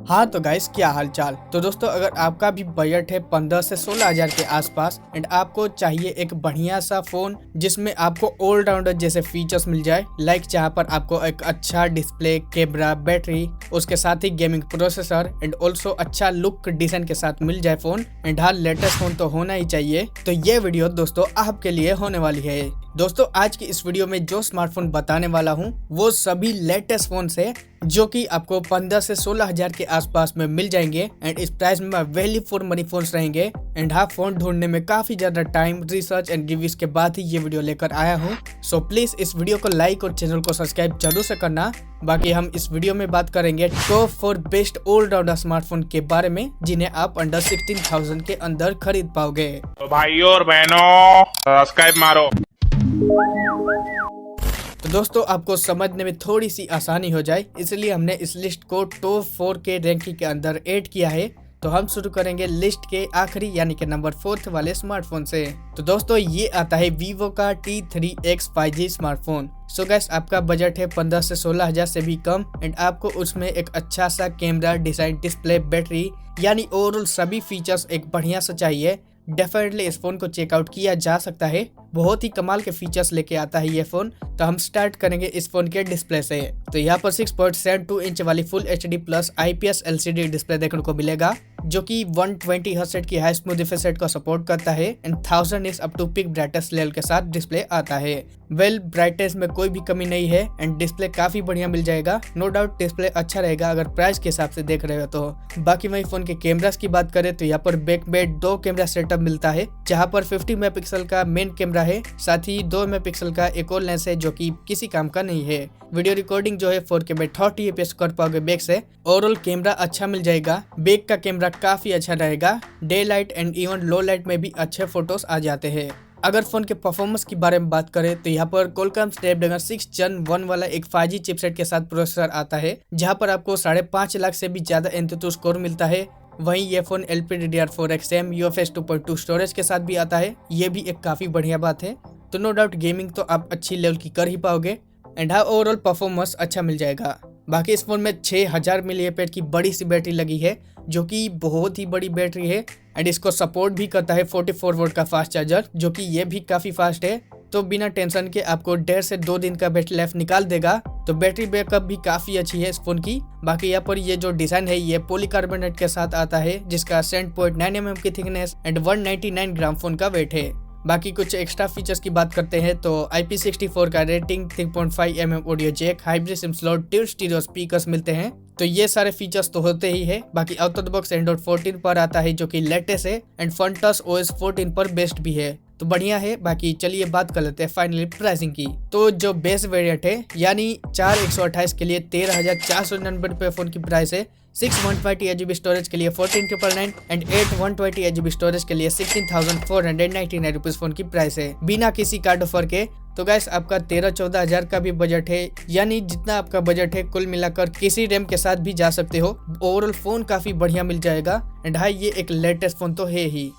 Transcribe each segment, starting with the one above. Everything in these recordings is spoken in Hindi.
हाँ तो गाइस, क्या हाल चाल। तो दोस्तों, अगर आपका भी बजट है 15 से 16 हजार के आसपास एंड आपको चाहिए एक बढ़िया सा फोन जिसमें आपको ऑलराउंडर जैसे फीचर्स मिल जाए, लाइक जहाँ पर आपको एक अच्छा डिस्प्ले, कैमरा, बैटरी, उसके साथ ही गेमिंग प्रोसेसर एंड ऑल्सो अच्छा लुक डिजाइन के साथ मिल जाए फोन, एंड हाँ लेटेस्ट फोन तो होना ही चाहिए, तो ये वीडियो दोस्तों आपके लिए होने वाली है। दोस्तों, आज की इस वीडियो में जो स्मार्टफोन बताने वाला हूँ वो सभी लेटेस्ट फोन है जो कि आपको 15 से 16 हजार के आसपास में मिल जाएंगे एंड इस प्राइस में वैल्यू फॉर मनी फोन्स रहेंगे। एंड हाँ, फोन ढूंढने में काफी ज्यादा टाइम, रिसर्च एंड रिव्यूज के बाद ही ये वीडियो लेकर आया हूँ। सो प्लीज इस वीडियो को लाइक और चैनल को सब्सक्राइब जरूर से करना। बाकी हम इस वीडियो में बात करेंगे टॉप 4 बेस्ट ऑलराउंडर स्मार्टफोन के बारे में जिन्हें आप अंडर 16,000 के अंदर खरीद पाओगे। तो भाइयों और बहनों, सब्सक्राइब मारो। तो दोस्तों, आपको समझने में थोड़ी सी आसानी हो जाए इसलिए हमने इस लिस्ट को टॉप 4 के रैंकिंग के अंदर ऐड किया है। तो हम शुरू करेंगे लिस्ट के आखिरी यानी कि नंबर 4 वाले स्मार्टफोन से। तो दोस्तों, ये आता है वीवो का T3X 5G smartphone. So guys, आपका बजट है 15 से 16 हजार से भी कम एंड आपको उसमें एक अच्छा सा कैमरा, डिजाइन, डिस्प्ले, बैटरी यानी ओवरऑल सभी फीचर्स एक बढ़िया सा चाहिए। डेफिनेटली इस फोन को चेकआउट किया जा सकता है, बहुत ही कमाल के फीचर्स लेके आता है ये फोन। तो हम स्टार्ट करेंगे इस फोन के डिस्प्ले से। तो यहाँ पर 6.72 इंच वाली full HD plus IPS LCD display देखने को मिलेगा जो कि 120 हर्ट्ज की हाई स्मूथ रिफ्रेश रेट को सपोर्ट करता है and 1000 nits up to peak brightness level के साथ डिस्प्ले आता है। वेल, ब्राइटनेस में कोई भी कमी नहीं है एंड डिस्प्ले काफी बढ़िया मिल जाएगा। नो डाउट डिस्प्ले अच्छा रहेगा अगर प्राइस के हिसाब से देख रहे हो तो। बाकी वही फोन के कैमरास की बात करें तो यहाँ पर बैक में 2 कैमरा सेटअप मिलता है जहाँ पर 50 मेगापिक्सल का मेन कैमरा है, साथ ही 2 मेगापिक्सल का एक और लेंस है जो कि किसी काम का नहीं है। वीडियो रिकॉर्डिंग जो है 4K में 30 fps कर पाओगे बैक से। ओवरऑल कैमरा अच्छा मिल जाएगा, बैक का कैमरा काफी अच्छा रहेगा, day light and even low light में भी अच्छे फोटोज आ जाते हैं। अगर फोन के परफॉर्मेंस के बारे में बात करें तो यहाँ पर Qualcomm Snapdragon 6 Gen 1 वाला एक 5G चिपसेट के साथ प्रोसेसर आता है जहाँ पर आपको 5.5 लाख से भी ज्यादा एंतुतु स्कोर मिलता है। वहीं ये फोन LPDDR4X UFS 2.2 स्टोरेज के साथ भी आता है, ये भी एक काफी बढ़िया बात है। तो नो डाउट गेमिंग तो आप अच्छी लेवल की कर ही पाओगे एंड हाँ, ओवरऑल परफॉर्मेंस अच्छा मिल जाएगा। बाकी इस फोन में 6000 mAh की बड़ी सी बैटरी लगी है जो कि बहुत ही बड़ी बैटरी है एंड इसको सपोर्ट भी करता है 44 वोल्ट का फास्ट चार्जर जो कि ये भी काफी फास्ट है। तो बिना टेंशन के आपको 1.5 से 2 दिन का बैटरी लाइफ निकाल देगा। तो बैटरी बैकअप भी काफी अच्छी है इस फोन की। बाकी यहाँ पर ये जो डिजाइन है ये पॉलीकार्बोनेट के साथ आता है जिसका 7.9 mm की थिकनेस एंड 199 ग्राम फोन का वेट है। बाकी कुछ एक्स्ट्रा फीचर्स की बात करते हैं तो IP64 का rating, 3.5 mm audio jack, hybrid sim slot, dual stereo speakers मिलते हैं। तो ये सारे फीचर्स तो होते ही है। बाकी out of the box Android 14 पर आता है जो कि लेटेस्ट है एंड फंटस OS 14 पर बेस्ट भी है, तो बढ़िया है। बाकी चलिए बात कर लेते हैं फाइनली प्राइसिंग की। तो जो बेस वेरिएंट है यानी 4 128 के लिए 13,499 रुपये फोन की प्राइस है। 6 128 GB स्टोरेज के लिए 14,999 एंड 8 128 GB स्टोरेज के लिए 16,499 रुपीज फोन की प्राइस है बिना किसी कार्ड ऑफर के। तो गाइस, आपका 13-14 हजार का भी बजट है, यानी जितना आपका बजट है कुल मिलाकर किसी रैम के साथ भी जा सकते हो। ओवरऑल फोन काफी बढ़िया मिल जाएगा एंड हाँ, ये एक लेटेस्ट फोन तो है ही।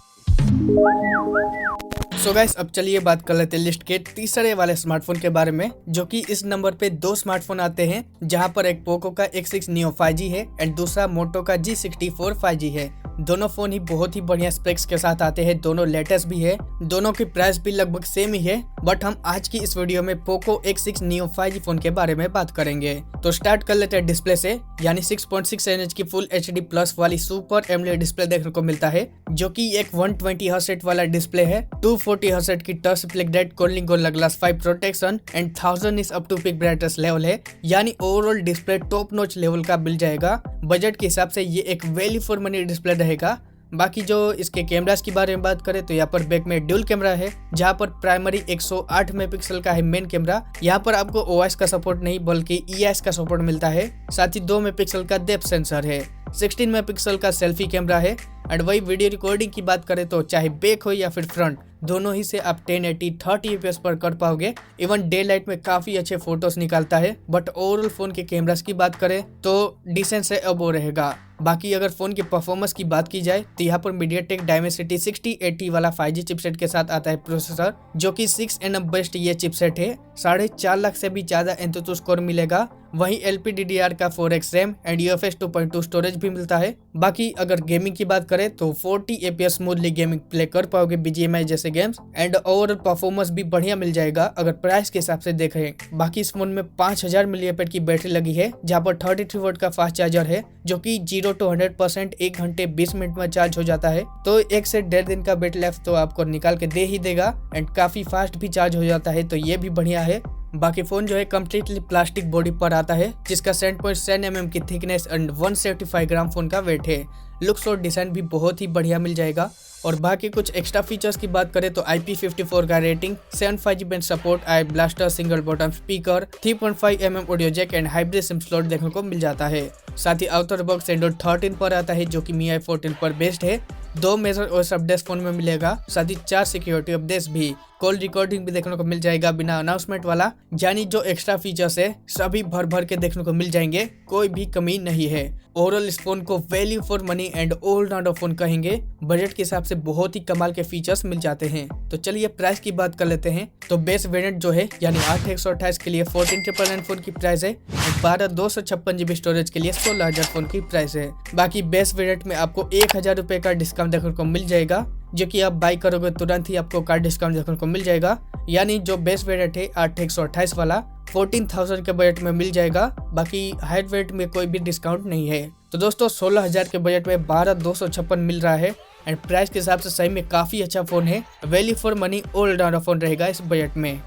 सो गाइस, अब चलिए बात कर लेते हैं लिस्ट के तीसरे वाले स्मार्टफोन के बारे में जो कि इस नंबर पे 2 स्मार्टफोन आते हैं जहां पर एक पोको का X6 Neo 5G है एंड दूसरा मोटो का G64 5G है। दोनों फोन ही बहुत ही बढ़िया स्पेक्स के साथ आते हैं, दोनों लेटेस्ट भी है, दोनों की प्राइस भी लगभग सेम ही है। बट हम आज की इस वीडियो में Poco X6 Neo 5G phone के बारे में बात करेंगे। तो स्टार्ट कर लेते हैं डिस्प्ले से, यानी 6.6 इंच की फुल HD प्लस वाली सुपर एमोलेड डिस्प्ले देखने को मिलता है जो कि एक 120 हर्ट्ज वाला डिस्प्ले है, 240 हर्ट्ज की touch reflect rate, Corning Gorilla glass 5 protection and 1000 nits up to peak brightness level है, यानी overall display top notch level का मिल जाएगा। बजट के हिसाब से ये एक वैल्यू फॉर मनी डिस्प्ले रहेगा। बाकी जो इसके कैमरास के बारे में बात करें तो यहाँ पर बैक में ड्यूल कैमरा है जहाँ पर प्राइमरी 108 मेगापिक्सल का है मेन कैमरा। यहाँ पर आपको OIS का सपोर्ट नहीं बल्कि EIS का सपोर्ट मिलता है, साथ ही 2 मेगापिक्सल का डेप्थ सेंसर है, 16 मेगापिक्सल का सेल्फी कैमरा है एंड वही वीडियो रिकॉर्डिंग की बात करें तो चाहे बैक हो या फिर फ्रंट, दोनों ही से आप 1080 30 fps पर कर पाओगे। इवन डे लाइट में काफी अच्छे फोटोज निकालता है। बट ओवरऑल फोन के कैमरास की बात करें तो डिसेंट से अबो रहेगा। बाकी अगर फोन की परफॉर्मेंस की बात की जाए तो यहाँ पर मीडियाटेक डायमेंसिटी 6080 वाला 5G चिपसेट के साथ आता है प्रोसेसर, जो कि 6nm बेस्ट ये चिपसेट है। 4.5 लाख से भी ज्यादा एंथुसियास्ट स्कोर मिलेगा। वहीं LPDDR का 4x RAM and UFS 2.2 storage भी मिलता है। बाकी अगर गेमिंग की बात करें तो 40 FPS स्मूथली गेमिंग प्ले कर पाओगे BGMI जैसे गेम्स एंड ओवरऑल परफॉर्मेंस भी बढ़िया मिल जाएगा अगर प्राइस के हिसाब से देखें। बाकी इस फोन में 5000 mAh की बैटरी लगी है, जहाँ पर 33 वोल्ट का फास्ट चार्जर है, जो कि 0 to 100% 1 घंटे 20 मिनट में चार्ज हो जाता है। तो 1 से 1.5 दिन का बैटरी लाइफ तो आपको निकाल के दे ही देगा एंड काफी फास्ट भी चार्ज हो जाता है, तो ये भी बढ़िया है। बाकी फोन जो है कम्प्लीटली प्लास्टिक बॉडी पर आता है, जिसका 7.7 mm की थिकनेस एंड 175 ग्राम फोन का वेट है। लुक्स और डिजाइन भी बहुत ही बढ़िया मिल जाएगा। और बाकी कुछ एक्स्ट्रा फीचर्स की बात करें तो IP54 का rating, 7.5G band support, IR blaster, single bottom speaker, 3.5 mm audio jack and hybrid sim slot देखने को मिल जाता है। साथ ही आउटर बॉक्स एंड्रॉइड 13 पर आता है, जो कि MIUI 14 पर बेस्ड है। 2 मेजर OS अपडेट्स फोन में मिलेगा, साथ ही 4 सिक्योरिटी अपडेट्स भी। कॉल रिकॉर्डिंग भी देखने को मिल जाएगा बिना अनाउंसमेंट वाला, यानी जो एक्स्ट्रा फीचर्स है सभी भर भर के देखने को मिल जाएंगे, कोई भी कमी नहीं है। ओवरऑल इस फोन को value for money and allrounder phone कहेंगे। बजट के हिसाब से बहुत ही कमाल के फीचर्स मिल जाते हैं। तो चलिए प्राइस की बात कर लेते हैं। तो बेस वेरिएंट जो है यानी 8/128 के लिए 14,999 फोन की प्राइस है। 12/256 स्टोरेज के लिए 16,000 फोन की प्राइस है। बाकी बेस वेरिएंट में आपको 1000 रुपए का डिस्काउंट देखने को मिल जाएगा, जो कि आप बाई करोगे तुरंत ही आपको कार्ड डिस्काउंट देखने को मिल जाएगा। यानी जो बेस वेरिएंट है 8/128 वाला 14,000 के बजट में मिल जाएगा। बाकी हाइट वेरिएंट में कोई भी डिस्काउंट नहीं है। तो दोस्तों 16,000 के बजट में 12,256 मिल रहा है एंड प्राइस के हिसाब से सही में काफी अच्छा फोन है। Value for money allrounder phone रहेगा इस बजट में।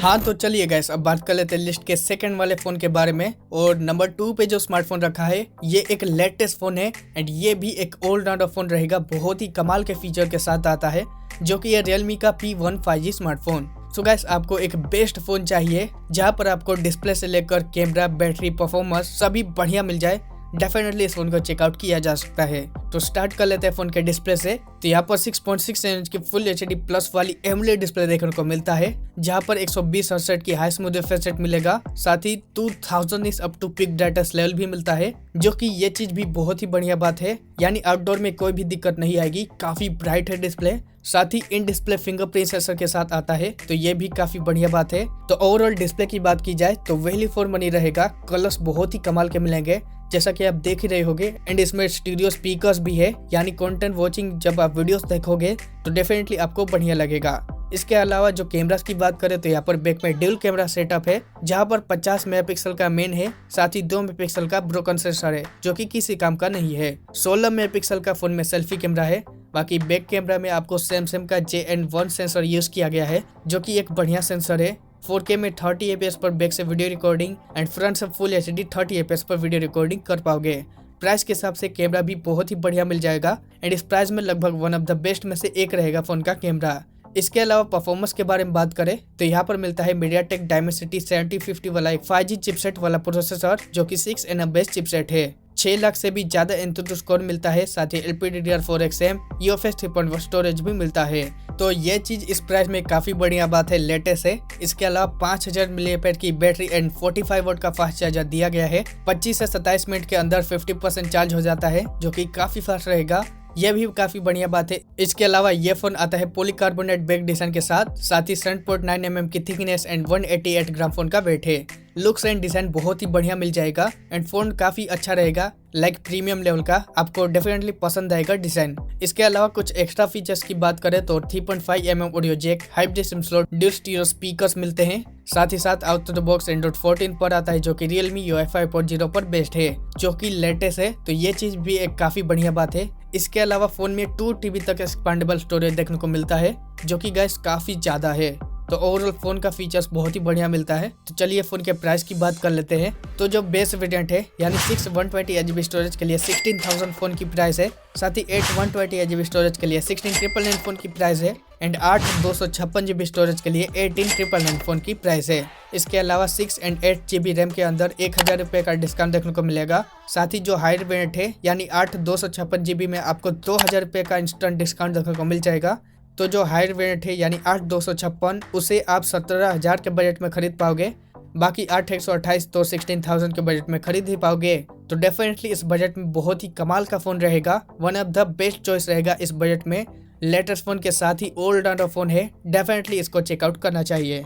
हाँ तो चलिए गाइस, अब बात कर लेते हैं लिस्ट के सेकंड वाले फोन के बारे में। और नंबर 2 पे जो स्मार्टफोन रखा है ये एक लेटेस्ट फोन है एंड ये भी एक ऑलराउंडर फोन रहेगा। बहुत ही कमाल के फीचर के साथ आता है, जो कि ये Realme का P1 5G smartphone. So guys, आपको एक बेस्ट फोन चाहिए जहाँ पर आपको डिस्प्ले से लेकर कैमरा, बैटरी, परफॉर्मेंस सभी बढ़िया मिल जाए, डेफिनेटली इस फोन को चेकआउट किया जा सकता है। तो स्टार्ट कर लेते हैं फोन के डिस्प्ले से। तो यहाँ पर 6.6 इंच की फुल HD प्लस वाली AMOLED डिस्प्ले देखने को मिलता है, जहाँ पर 120 हर्ट्ज की हाई स्मूथ रिफ्रेश रेट मिलेगा। साथ ही 2000 इस up to peak brightness level भी मिलता है, जो कि ये चीज भी बहुत ही बढ़िया बात है। यानी आउटडोर में कोई भी दिक्कत नहीं आएगी, काफी ब्राइट है डिस्प्ले। साथ ही इन डिस्प्ले फिंगरप्रिंट सेंसर के साथ आता है, तो ये भी काफी बढ़िया बात है। तो ओवरऑल डिस्प्ले की बात की जाए तो वैल्यू फॉर मनी रहेगा। कलर्स बहुत ही कमाल के मिलेंगे, जैसा कि आप देख ही रहे होगे। एंड इसमें स्टीरियो स्पीकर्स भी है, यानी कंटेंट वॉचिंग जब आप वीडियोस देखोगे तो डेफिनेटली आपको बढ़िया लगेगा। इसके अलावा जो कैमरास की बात करें तो यहाँ पर बैक में ड्यूल कैमरा सेटअप है, जहाँ पर 50 मेगापिक्सल का मेन है, साथ ही 2 मेगापिक्सल का ब्रोकन सेंसर है, जो कि किसी काम का नहीं है। 16 मेगापिक्सल का फोन में सेल्फी कैमरा है। बाकी बैक कैमरा में आपको सैमसंग का JN1 सेंसर यूज किया गया है, जो कि एक बढ़िया सेंसर है। 4K में 30 fps पर बैक से वीडियो रिकॉर्डिंग एंड फ्रंट से फुल HD 30 fps पर वीडियो रिकॉर्डिंग कर पाओगे। प्राइस के हिसाब से कैमरा भी बहुत ही बढ़िया मिल जाएगा एंड इस प्राइस में लगभग वन ऑफ द बेस्ट में से एक रहेगा फोन का कैमरा। इसके अलावा परफॉर्मेंस के बारे में बात करें तो यहाँ पर मिलता है MediaTek Dimensity 7050 वाला एक 5G चिपसेट वाला प्रोसेसर, जो कि 6nm बेस्ड चिपसेट है। 6 लाख से भी ज्यादा एंथुसियास्ट स्कोर मिलता है। साथ ही LPDDR 4x RAM, UFS 3.1 storage भी मिलता है। तो ये चीज इस प्राइस में काफी बढ़िया बात है, लेटेस्ट है। इसके अलावा 5000 mAh की बैटरी एंड 45 वोल्ट का फास्ट चार्जर दिया गया है। 25 से 27 मिनट के अंदर 50% चार्ज हो जाता है, जो कि काफी फास्ट रहेगा। यह भी काफी बढ़िया बात है। इसके अलावा ये फोन आता है पॉलीकार्बोनेट बैक डिजाइन के साथ ही 7.9 mm की थिकनेस एंड 188 ग्राम फोन का वेट है। लुक्स एंड डिजाइन बहुत ही बढ़िया मिल जाएगा एंड फोन काफी अच्छा रहेगा, लाइक प्रीमियम लेवल का, आपको डेफिनेटली पसंद आएगा डिजाइन। इसके अलावा कुछ एक्स्ट्रा फीचर्स की बात करें तो 3.5 mm audio jack, hybrid sim slot, dual stereo speakers मिलते हैं। साथ ही साथ out of the box Android 14 पर आता है, जो कि Realme UI 5.0 पर बेस्ड है, जो कि लेटेस्ट है। तो ये चीज भी एक काफी बढ़िया बात है। इसके अलावा फोन में 2 TB तक एक्सपांडेबल स्टोरेज देखने को मिलता है, जो कि गाइस काफी ज्यादा है। तो ओवरऑल फोन का फीचर्स बहुत ही बढ़िया मिलता है। तो चलिए फोन के प्राइस की बात कर लेते हैं। तो जो बेस वेरिएंट है यानी 6 128GB स्टोरेज के लिए 16,000 फोन की प्राइस है। साथ ही 8 128GB स्टोरेज के लिए 16,999 फोन की प्राइस है एंड 8 256GB स्टोरेज के लिए 18,999 फोन की प्राइस है। इसके अलावा 6 और 8GB रैम के अंदर 1,000 रुपये का डिस्काउंट देखने को मिलेगा। साथ ही जो हायर वेरिएंट है यानी 8 256GB में आपको 2,000 रुपये का इंस्टेंट डिस्काउंट देखने को मिल जाएगा। तो जो हायर वेरिएंट है यानी 8 256 उसे आप 17,000 के बजट में खरीद पाओगे। बाकी 8 128 तो 16,000 के बजट में खरीद ही पाओगे। तो डेफिनेटली इस बजट में बहुत ही कमाल का फोन रहेगा, one of the best choice रहेगा इस बजट में। लेटेस्ट फोन के साथ ही ओल्ड एंड फोन है, डेफिनेटली इसको चेकआउट करना चाहिए।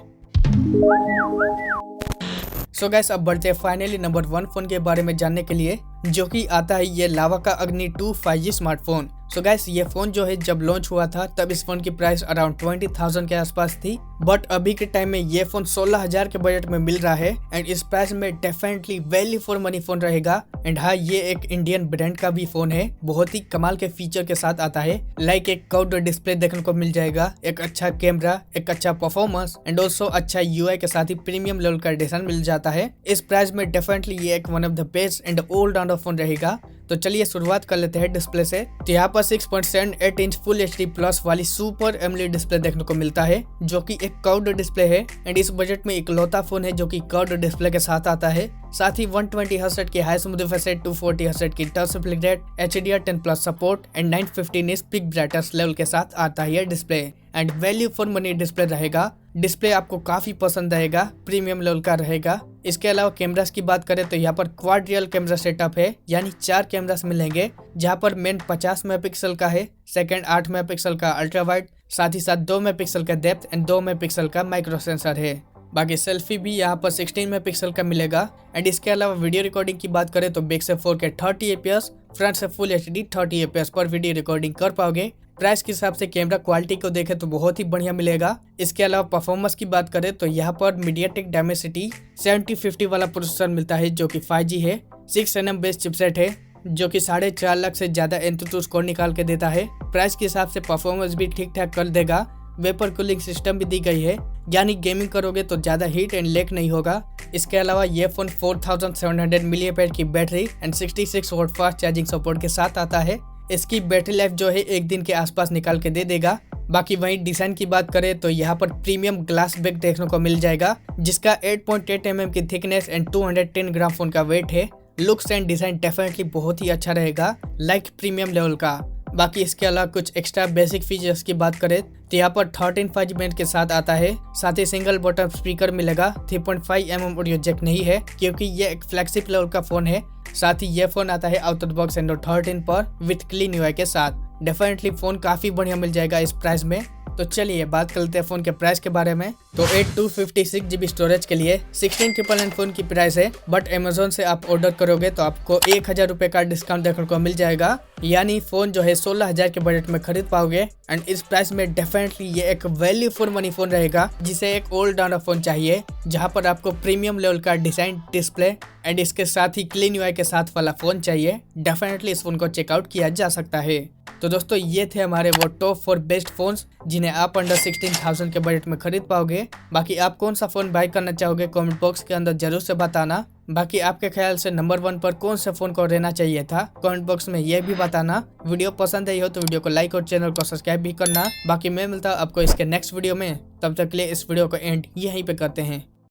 सो गाइस अब बढ़ते हैं फाइनली नंबर 1 फोन के बारे में जानने के लिए, जो कि आता है ये लावा का अग्नि 2 5G स्मार्टफोन। सो गाइस ये फोन जो है जब लॉन्च हुआ था तब इस फोन की प्राइस अराउंड 20,000 के आसपास थी, बट अभी के टाइम में ये फोन 16,000 के बजट में मिल रहा है एंड इस प्राइस में definitely value for money phone रहेगा। एंड हाँ, ये एक इंडियन ब्रांड का भी फोन है, बहुत ही कमाल के फीचर के साथ आता है। लाइक एक कर्व्ड डिस्प्ले देखने को मिल जाएगा, एक अच्छा कैमरा, एक अच्छा परफॉर्मेंस एंड ऑल्सो अच्छा UI के साथ ही प्रीमियम लेवल का डिजाइन मिल जाता है। इस प्राइस में डेफिनेटली ये एक one of the best and old round phone रहेगा। तो चलिए शुरुआत कर लेते हैं डिस्प्ले से। तो यहाँ पर 6.78 इंच फुल HD प्लस वाली सुपर एमोलेड डिस्प्ले देखने को मिलता है, जो कि एक कर्व्ड डिस्प्ले है एंड इस बजट में इकलौता फोन है जो कि कर्व्ड डिस्प्ले के साथ आता है। साथ ही 120 हर्ट्ज की high smooth refresh rate, 240 hertz की touch reflect rate, HDR10+ support and 950 nits peak brightness level के साथ आता है यह display and value for money display रहेगा। डिस्प्ले आपको काफी पसंद आएगा, प्रीमियम लेवल का रहेगा। इसके अलावा कैमरास की बात करें तो यहाँ पर क्वाड रियल कैमरा सेटअप है, यानी 4 कैमरास मिलेंगे, जहाँ पर मेन 50 मेगापिक्सल का है, सेकंड 8 मेगापिक्सल का अल्ट्रा वाइड, साथ ही साथ 2 मेगापिक्सल का डेप्थ एंड 2 मेगापिक्सल का माइक्रो सेंसर है। बाकी सेल्फी भी यहाँ पर 16 मेगापिक्सल का मिलेगा। एंड इसके अलावा वीडियो रिकॉर्डिंग की बात करें तो बैक से 4K 30 fps, फ्रंट से फुल HD 30 fps पर वीडियो रिकॉर्डिंग कर पाओगे। प्राइस के हिसाब से कैमरा क्वालिटी को देखें तो बहुत ही बढ़िया मिलेगा। इसके अलावा परफॉर्मेंस की बात करें तो यहाँ पर मीडियाटेक डायमेंसिटी 7050 वाला प्रोसेसर मिलता है, जो कि 5G है। 6nm बेस चिपसेट है, जो कि 4.5 लाख से ज्यादा एंतुतु स्कोर निकाल के देता है। प्राइस के हिसाब से परफॉर्मेंस भी ठीक ठाक कर देगा। वेपर कूलिंग सिस्टम भी दी गई है, यानी गेमिंग करोगे तो ज्यादा हीट एंड लेक नहीं होगा। इसके अलावा ये फोन 4700 mAh की battery and 66 watt fast charging support के साथ आता है। इसकी बैटरी लाइफ जो है 1 दिन के आसपास निकाल के दे देगा। बाकी वहीं डिजाइन की बात करें तो यहाँ पर प्रीमियम ग्लास बैक देखने को मिल जाएगा, जिसका 8.8 mm की थिकनेस एंड 210 ग्राम फोन का वेट है। लुक्स एंड डिजाइन डेफिनेटली बहुत ही अच्छा रहेगा, लाइक प्रीमियम लेवल का। बाकी इसके अलावा कुछ एक्स्ट्रा बेसिक फीचर्स की बात करें तो यहाँ पर 13.5 बैंड के साथ आता है। साथ ही सिंगल बटन स्पीकर मिलेगा। 3.5 mm ऑडियो जैक नहीं है, क्योंकि ये एक फ्लैगशिप लेवल का फोन है। साथ ही ये फोन आता है आउट ऑफ बॉक्स एंड्रॉइड 13 पर विथ क्लीन UI के साथ। डेफिनेटली फोन काफी बढ़िया मिल जाएगा इस प्राइस में। तो चलिए बात करते हैं फोन के प्राइस के बारे में। तो 8 256GB स्टोरेज के लिए 16,999 फोन की प्राइस है, बट अमेजोन से आप ऑर्डर करोगे तो आपको 1,000 रुपये का डिस्काउंट देखने को मिल जाएगा, यानी फोन जो है 16,000 के बजट में खरीद पाओगे। एंड इस प्राइस में डेफिनेटली ये एक वैल्यू फॉर मनी फोन रहेगा, जिसे एक ओल्ड राउंड फोन चाहिए, जहाँ पर आपको प्रीमियम लेवल का डिजाइन, डिस्प्ले एंड इसके साथ ही क्लीन UI के साथ वाला फोन चाहिए। डेफिनेटली इस फोन को चेकआउट किया जा सकता है। तो दोस्तों ये थे हमारे वो टॉप 4 बेस्ट फोन्स, जिन्हें आप अंडर 16,000 के बजट में खरीद पाओगे। बाकी आप कौन सा फोन बाय करना चाहोगे कमेंट बॉक्स के अंदर जरूर से बताना। बाकी आपके ख्याल से नंबर 1 पर कौन से फोन को रहना चाहिए था, कमेंट बॉक्स में ये भी बताना। वीडियो पसंद आई हो तो वीडियो को लाइक और चैनल को सब्सक्राइब भी करना। बाकी मैं मिलता हूँ आपको इसके नेक्स्ट वीडियो में, तब तक के लिए इस वीडियो को एंड यहीं पे करते हैं।